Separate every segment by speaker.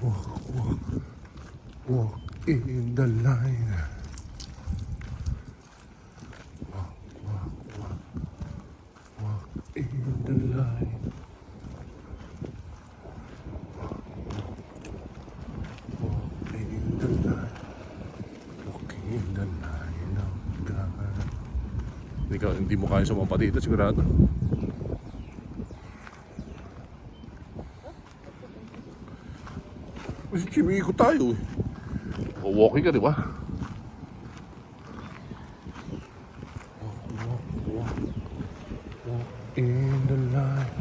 Speaker 1: Walk in the line. Walk in the line. Walk in the line. Walk in the line of God. Hindi mo kaya sumampa dito, sigurado. Kasi chimiiko tayo eh. Walking ka, di ba? Walk in the line.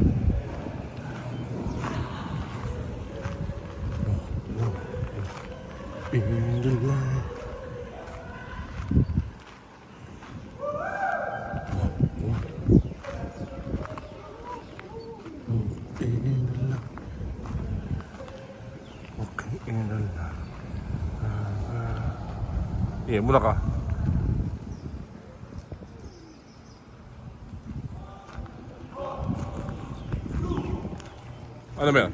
Speaker 1: Walk in the line. Muna ka. Ano ba yan?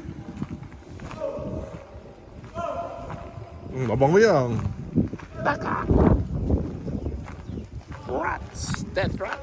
Speaker 1: Abang mo yan. Baka. Rats. Dead rat.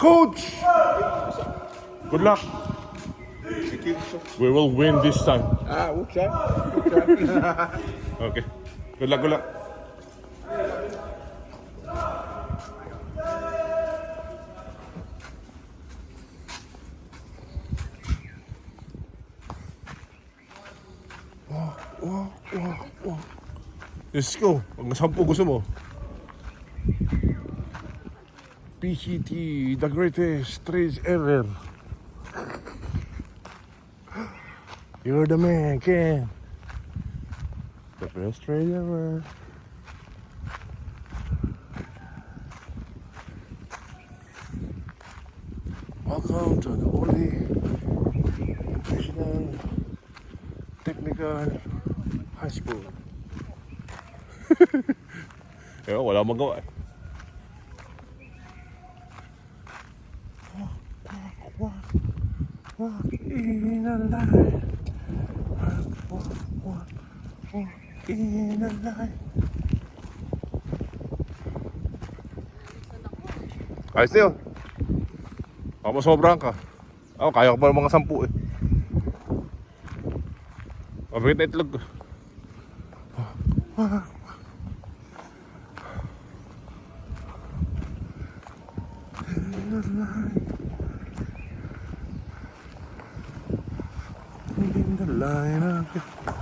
Speaker 1: Coach! Good luck. We will win this time.
Speaker 2: We'll try.
Speaker 1: Okay. Good luck, good luck. Wow. Let's go. Pag 10 gusto mo. PCT, the greatest trades ever. You're the man, Ken. The best trade ever. Welcome to the only National Technical High School. Wala magawa eh. Walk in the line. Walk in the line. Ayos na yun. Baka masobrahan ka. Ako, kaya ko pa ng mga 10 eh. Mabigit na itlog ko. In the line of